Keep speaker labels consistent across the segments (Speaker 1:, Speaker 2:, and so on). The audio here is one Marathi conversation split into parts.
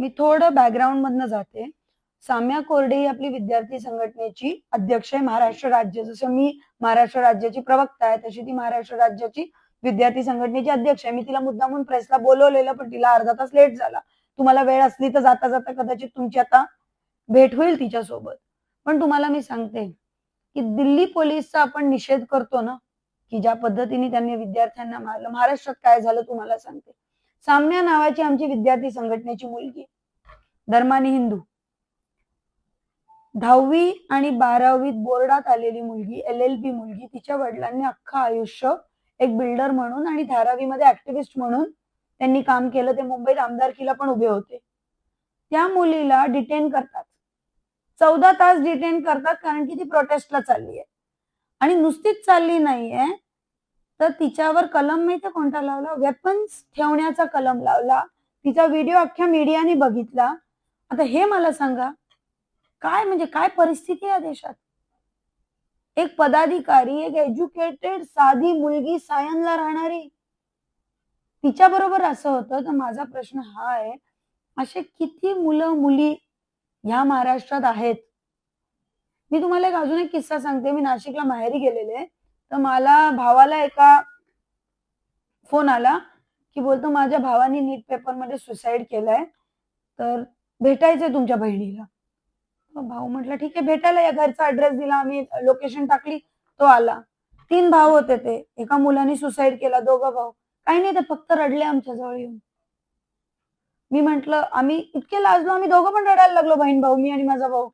Speaker 1: मी थोडं बॅकग्राऊंड मधनं जाते. साम्या कोरडे ही आपली विद्यार्थी संघटनेची अध्यक्ष आहे महाराष्ट्र राज्य. जसं मी महाराष्ट्र राज्याची प्रवक्ता आहे तशी ती महाराष्ट्र राज्याची विद्यार्थी संघटनेची अध्यक्ष आहे. मी तिला मुद्दामून प्रेसला बोलवलेलं पण तिला अर्धा तास लेट झाला. तुम्हाला वेळ असली तर जाता जाता कदाचित तुमची आता भेट होईल तिच्यासोबत. पण तुम्हाला मी सांगते की दिल्ली पोलीसचा आपण निषेध करतो ना, की ज्या पद्धतीने त्यांनी विद्यार्थ्यांना मारलं. महाराष्ट्रात काय झालं तुम्हाला सांगते. साम्या नावाची आमची विद्यार्थी संघटनेची मुलगी, धर्माने हिंदू, 10वी आणि 12वीत बोर्डात आलेली मुलगी, LLB मुलगी. तिच्या वडिलांनी अख्खं आयुष्य एक बिल्डर म्हणून आणि धारावीमध्ये ऍक्टिव्हिस्ट म्हणून त्यांनी काम केलं. ते मुंबईत आमदारकीला पण उभे होते. त्या मुलीला डिटेन करतात, 14 तास डिटेन करतात, कारण की ती प्रोटेस्टला चालली आहे. आणि नुसतीच चालली नाहीये तर तिच्यावर कलम माहिती कोणता लावला? वेपन्स ठेवण्याचा कलम लावला. तिचा व्हिडिओ अख्ख्या मीडियाने बघितला. आता हे मला सांगा, काय म्हणजे काय परिस्थिती आहे देशात? एक पदाधिकारी, एक एज्युकेटेड साधी मुलगी, सायनला राहणारी, तिच्या बरोबर असं होतं. तर माझा प्रश्न हा आहे, असे किती मुलं मुली ह्या महाराष्ट्रात आहेत? मी तुम्हाला अजून एक किस्सा सांगते. मी नाशिकला माहेरी गेलेले, तर मला भावाला एका फोन आला की बोलतो माझ्या भावाने नीट पेपरमध्ये सुसाईड केलाय, तर भेटायचंय तुमच्या बहिणीला. भाऊ म्हटलं ठीक आहे भेटायला या. घरचा ऍड्रेस दिला, आम्ही लोकेशन टाकली, तो आला. 3 भाऊ होते ते. एका मुलाने सुसाईड केला, 2 भाऊ. काही नाही, ते फक्त रडले आमच्या जवळ येऊन. मी म्हंटल, आम्ही इतके लाजलो, आम्ही दोघं पण रडायला लागलो, बहीण भाऊ, मी आणि माझा भाऊ.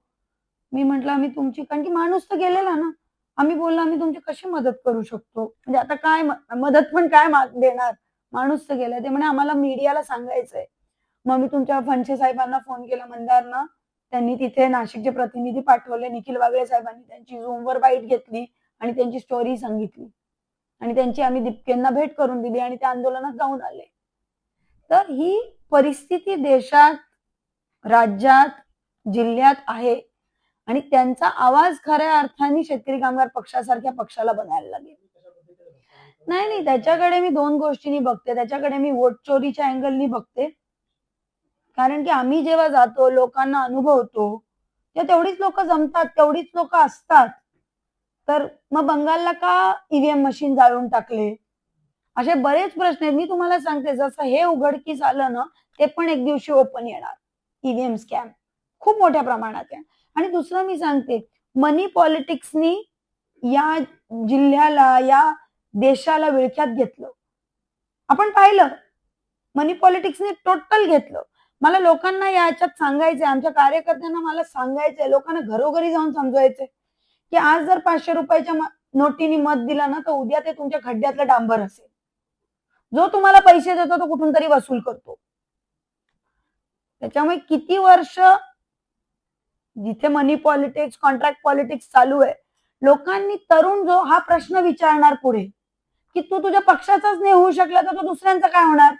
Speaker 1: मी म्हंटल आम्ही तुमची, कारण की माणूस तर गेलेला ना. आम्ही बोललो आम्ही तुमची कशी मदत करू शकतो, म्हणजे आता काय मदत पण काय देणार, माणूस तर गेलाय. ते म्हणे आम्हाला मीडियाला सांगायचंय. मग मी तुमच्या फणसे साहेबांना फोन केला, मंदारना. त्यांनी तिथे नाशिकचे प्रतिनिधी पाठवले. निखिल वागळे साहेबांनी त्यांची झूमवर बाईट घेतली आणि त्यांची स्टोरी सांगितली आणि त्यांची आम्ही दीपकेंना भेट करून दिली आणि त्या आंदोलनात जाऊन आले. तर ही परिस्थिती देशात, राज्यात, जिल्ह्यात आहे आणि त्यांचा आवाज खऱ्या अर्थाने शेतकरी कामगार पक्षासारख्या पक्षाला बनायला लागेल. नाही, त्याच्याकडे मी 2 गोष्टींनी बघते. त्याच्याकडे मी वोट चोरीच्या अँगलनी बघते, कारण की आम्ही जेव्हा जातो, लोकांना अनुभवतो, तेवढीच लोक जमतात, तेवढीच लोक असतात. तर मग बंगालला का ईव्हीएम मशीन जाळून टाकले, असे बरेच प्रश्न आहेत. मी तुम्हाला सांगते, जसं हे उघडकीस आलं ना, ते पण एक दिवशी ओपन येणार. ईव्हीएम स्कॅम खूप मोठ्या प्रमाणात आहे. आणि दुसरं मी सांगते, मनी पॉलिटिक्सनी या जिल्ह्याला, या देशाला विळख्यात घेतलं. आपण पाहिलं, मनी पॉलिटिक्सने टोटल घेतलं. मला लोकांना याच्यात सांगायचंय, आमच्या कार्यकर्त्यांना मला सांगायचंय, लोकांना घरोघरी जाऊन समजवायचंय की आज जर 500 रुपयाच्या नोटीने मत दिला ना, तर उद्या ते तुमच्या खड्ड्यातलं डांबर असेल. जो तुम्हाला पैसे देतो तो कुठून तरी वसूल करतो. त्याच्यामुळे किती वर्ष जिथे मनी पॉलिटिक्स, कॉन्ट्रॅक्ट पॉलिटिक्स चालू आहे, लोकांनी, तरुण जो हा प्रश्न विचारणार पुढे की तू तुझ्या पक्षाचाच नाही होऊ शकला तर तो दुसऱ्यांचा काय होणार?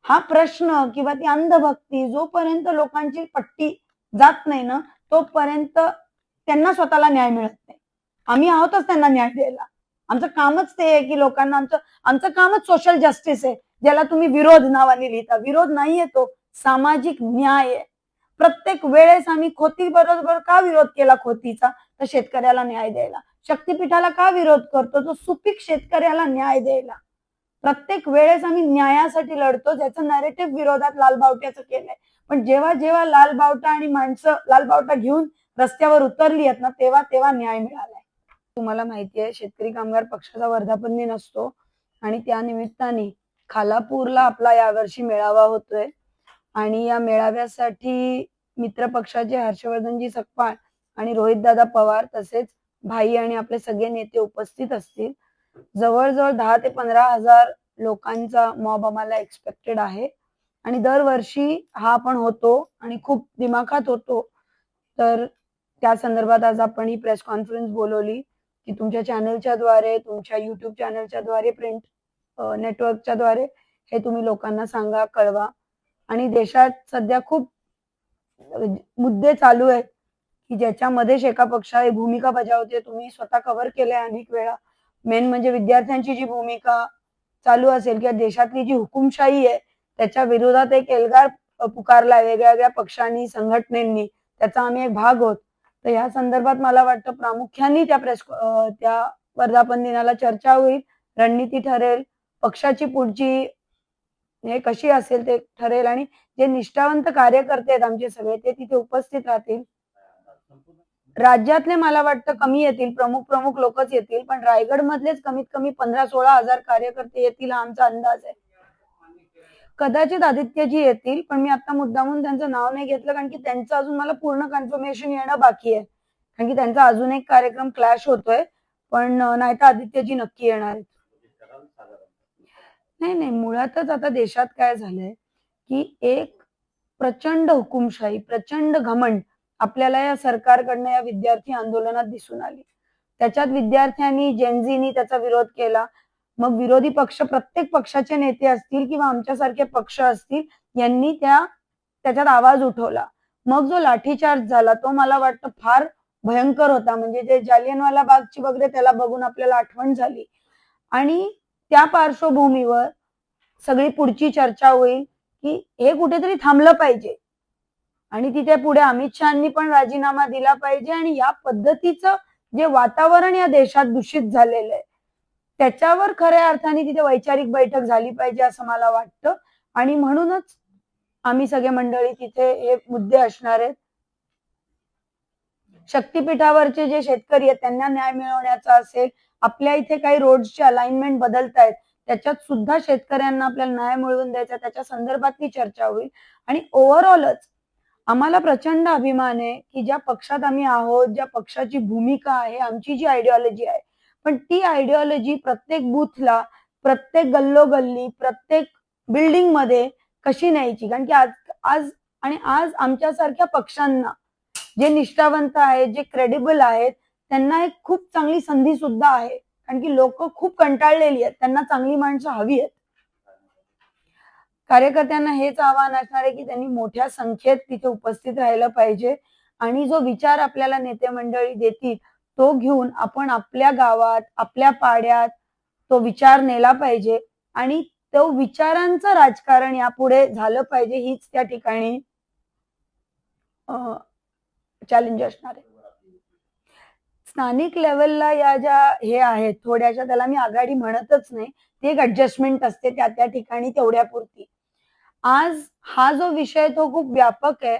Speaker 1: हा प्रश्न किंवा ती अंधभक्ती जोपर्यंत लोकांची पट्टी जात नाही ना, तोपर्यंत त्यांना स्वतःला न्याय मिळत नाही. आम्ही आहोतच त्यांना न्याय द्यायला. आमचं कामच ते आहे की लोकांना, आमचं कामच सोशल जस्टिस आहे, ज्याला तुम्ही विरोध नावाने लिहिता. विरोध नाहीये, तो सामाजिक न्याय आहे. प्रत्येक वेळेस आम्ही खोती बरोबर का विरोध केला खोतीचा? तर शेतकऱ्याला न्याय द्यायला. शक्तीपीठाला का विरोध करतो? तो सुपीक शेतकऱ्याला न्याय द्यायला. प्रत्येक वेळेस आम्ही न्यायासाठी लढतो, ज्याचं नॅरेटिव्ह विरोधात लालबावट्याचं केलंय. पण जेव्हा जेव्हा लालबावटा आणि माणसं लालबावटा घेऊन रस्त्यावर उतरली आहेत ना, तेव्हा तेव्हा न्याय मिळालाय. तुम्हाला माहिती आहे, शेतकरी कामगार पक्षाचा वर्धापन दिन असतो आणि त्या निमित्ताने खालापूरला आपला यावर्षी मेळावा होतोय आणि या मेळाव्यासाठी मित्र पक्षाचे हर्षवर्धनजी सकपाळ आणि रोहितदादा पवार तसेच भाई आणि आपले सगळे नेते उपस्थित असतील. जवळजवळ 10 ते 15,000 लोकांचा मॉब आम्हाला एक्सपेक्टेड आहे आणि दरवर्षी हा पण होतो आणि खूप दिमाखात होतो. तर त्या संदर्भात आज आपण ही प्रेस कॉन्फरन्स बोलवली की तुमच्या चॅनलच्या द्वारे, तुमच्या युट्यूब चॅनलच्या द्वारे, प्रिंट नेटवर्कच्या द्वारे हे तुम्ही लोकांना सांगा, कळवा. आणि देशात सध्या खूप मुद्दे चालू आहेत की ज्याच्यामध्ये एका पक्षाने भूमिका बजावते. तुम्ही स्वतः कव्हर केलंय अनेक वेळा. मेन म्हणजे विद्यार्थ्यांची जी भूमिका चालू असेल किंवा देशातली जी हुकुमशाही आहे त्याच्या विरोधात एक एल्गार पुकारला वेगळ्या वेगळ्या पक्षांनी संघटनेनी, त्याचा आम्ही एक भाग होत. तर या संदर्भात मला वाटतं प्रामुख्याने त्या वर्धापन दिनाला चर्चा होईल, रणनीती ठरेल, पक्षाची पुढची हे कशी असेल ते ठरेल आणि जे निष्ठावंत कार्यकर्ते आहेत आमचे सगळे ते तिथे उपस्थित राहतील. राज्यातले मला वाटतं कमी येतील, प्रमुख लोकच येतील, पण रायगड मधलेच कमीत कमी 15-16 हजार कार्यकर्ते येतील हा आमचा अंदाज आहे. कदाचित आदित्यजी येतील, पण मी आता मुद्दामून त्यांचं नाव नाही घेतलं कारण की त्यांचं अजून मला पूर्ण कन्फर्मेशन येणं बाकी आहे, कारण की त्यांचा अजून एक कार्यक्रम क्लॅश होतोय, पण नाही तर आदित्यजी नक्की येणार आहेत. नाही, मुळातच आता देशात काय झालंय की एक प्रचंड हुकुमशाही, प्रचंड घमंड आपल्याला या सरकारकडनं या विद्यार्थी आंदोलनात दिसून आली. त्याच्यात विद्यार्थ्यांनी जेनझीनी त्याचा विरोध केला. मग विरोधी पक्ष, प्रत्येक पक्षाचे नेते असतील किंवा आमच्यासारखे पक्ष असतील, यांनी त्याच्यात आवाज उठवला. मग जो लाठीचार्ज झाला तो मला वाटतं फार भयंकर होता. म्हणजे जे जालियनवाला बागची वगैरे त्याला बघून आपल्याला आठवण झाली आणि त्या पार्श्वभूमीवर सगळी पुढची चर्चा होईल की हे कुठेतरी थांबलं पाहिजे आणि तिथे पुढे अमित शहानी पण राजीनामा दिला पाहिजे आणि या पद्धतीचं जे वातावरण या देशात दूषित झालेलं आहे त्याच्यावर खऱ्या अर्थाने तिथे वैचारिक बैठक झाली पाहिजे असं मला वाटतं. आणि म्हणूनच आम्ही सगळे मंडळी तिथे हे मुद्दे असणार आहेत. शक्तीपीठावरचे जे शेतकरी आहेत त्यांना न्याय मिळवण्याचा असेल, आपल्या इथे काही रोड्सचे अलाइनमेंट बदलतायत त्याच्यात सुद्धा शेतकऱ्यांना आपल्याला न्याय मिळवून द्यायचा, त्याच्या संदर्भातली चर्चा होईल. आणि ओव्हरऑलच आम्हाला प्रचंड अभिमान आहे की ज्या पक्षात आम्ही आहोत, ज्या पक्षाची भूमिका आहे, आमची जी आयडिओलॉजी आहे, पण ती आयडिओलॉजी प्रत्येक बूथला, प्रत्येक गल्लोगल्ली, प्रत्येक बिल्डिंग मध्ये कशी न्यायची. कारण की आज आमच्यासारख्या पक्षांना जे निष्ठावंत आहेत, जे क्रेडिबल आहेत, त्यांना एक खूप चांगली संधी सुद्धा आहे. कारण की लोक खूप कंटाळलेली आहेत, त्यांना चांगली माणसं हवी आहेत. कार्यकर्त्यांना हेच आवाहन असणार आहे की त्यांनी मोठ्या संख्येत तिथे उपस्थित राहिलं पाहिजे आणि जो विचार आपल्याला नेते मंडळी देतील तो घेऊन आपण आपल्या गावात, आपल्या पाड्यात तो विचार नेला पाहिजे आणि तो विचारांचं राजकारण यापुढे झालं पाहिजे. हीच त्या ठिकाणी चॅलेंज असणार आहे. स्थानिक लेवलला या ज्या हे आहेत थोड्याशा, त्याला मी आघाडी म्हणतच नाही, ती एक ऍडजस्टमेंट असते त्या ठिकाणी तेवढ्यापुरती. आज हा जो विषय तो खूप व्यापक आहे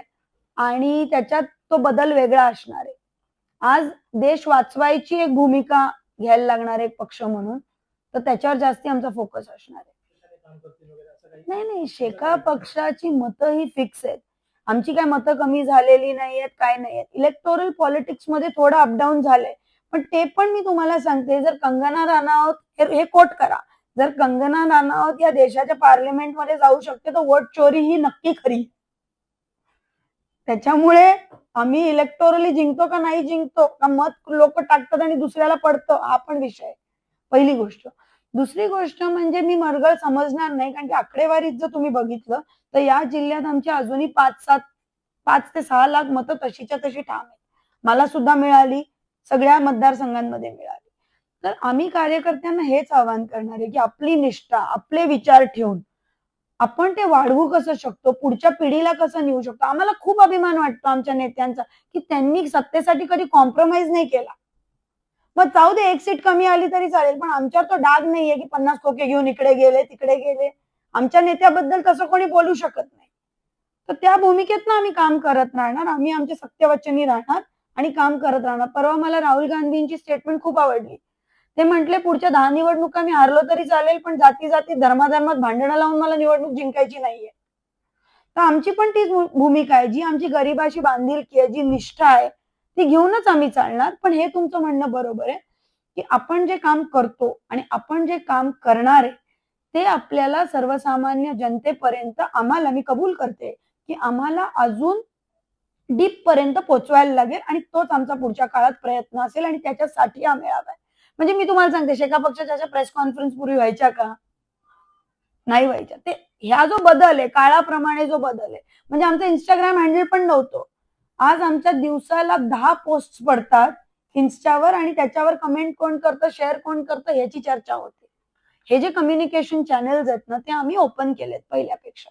Speaker 1: आणि त्याच्यात तो बदल वेगळा असणार आहे. आज देश वाचवायची एक भूमिका घ्यायला लागणार एक पक्ष म्हणून, तर त्याच्यावर जास्ती आमचा फोकस असणार आहे. नाही, शेका पक्षाची मतं ही फिक्स आहेत. आमची काय मतं कमी झालेली नाहीयेत, काय नाहीयेत. इलेक्टोरल पॉलिटिक्स मध्ये थोडं अपडाऊन झालंय, पण ते पण मी तुम्हाला सांगते, जर कंगना राणावत हे कोट करा, जर कंगना राणावत या देशाच्या पार्लिमेंटमध्ये जाऊ शकते तर वोट चोरी ही नक्की खरी. त्याच्यामुळे आम्ही इलेक्टोरली जिंकतो का नाही जिंकतो का मत लोक टाकतात आणि दुसऱ्याला पडतं हा पण विषय, पहिली गोष्ट. दुसरी गोष्ट म्हणजे मी मरगळ समजणार नाही, कारण की आकडेवारीत जर तुम्ही बघितलं तर या जिल्ह्यात आमची अजूनही 5 ते 6 लाख मतं तशीच्या तशी ठाम आहेत. मला सुद्धा मिळाली, सगळ्या मतदारसंघांमध्ये मिळाली. तर आम्ही कार्यकर्त्यांना हेच आवाहन करणार आहे की आपली निष्ठा, आपले विचार ठेवून आपण ते वाढवू कसं शकतो, पुढच्या पिढीला कसं नेऊ शकतो. आम्हाला खूप अभिमान वाटतो आमच्या नेत्यांचा की त्यांनी सत्तेसाठी कधी कॉम्प्रोमाइज नाही केला. मग जाऊ दे, एक सीट कमी आली तरी चालेल, पण आमच्यावर तो डाग नाहीये की 50 खोके घेऊन इकडे गेले तिकडे गेले. आमच्या नेत्याबद्दल तसं कोणी बोलू शकत नाही. तर त्या भूमिकेतनं आम्ही काम करत राहणार, आम्ही आमच्या सत्यवचनी राहणार आणि काम करत राहणार. परवा मला राहुल गांधींची स्टेटमेंट खूप आवडली. ते म्हटले पुढच्या 10 निवडणुका मी हारलो तरी चालेल, पण जाती धर्माधर्मात भांडणं लावून मला निवडणूक जिंकायची नाहीये. तर आमची पण तीच भूमिका आहे, जी आमची गरिबाशी बांधिलकी आहे, जी निष्ठा आहे, ती घेऊनच आम्ही चालणार. पण हे तुमचं म्हणणं बरोबर आहे की आपण जे काम करतो आणि आपण जे काम करणार आहे ते आपल्याला सर्वसामान्य जनतेपर्यंत आम्हाला, मी कबूल करते की आम्हाला अजून डीप पर्यंत पोहोचवायला लागेल आणि तोच आमचा पुढच्या काळात प्रयत्न असेल आणि त्याच्यासाठी हा मेळावा आहे. म्हणजे मी तुम्हाला सांगते, शेका पक्षाच्या प्रेस कॉन्फरन्स पूर्वी व्हायच्या का? नाही व्हायच्या. ते ह्या जो बदल आहे, काळाप्रमाणे जो बदल आहे, म्हणजे आमचं इंस्टाग्राम हँडल पण नव्हतं. आज आमच्या दिवसाला 10 पोस्ट पडतात इन्स्टावर आणि त्याच्यावर कमेंट कोण करतं, शेअर कोण करतं याची चर्चा होते. हे जे कम्युनिकेशन चॅनल्स आहेत ना ते आम्ही ओपन केलेत पहिल्यापेक्षा.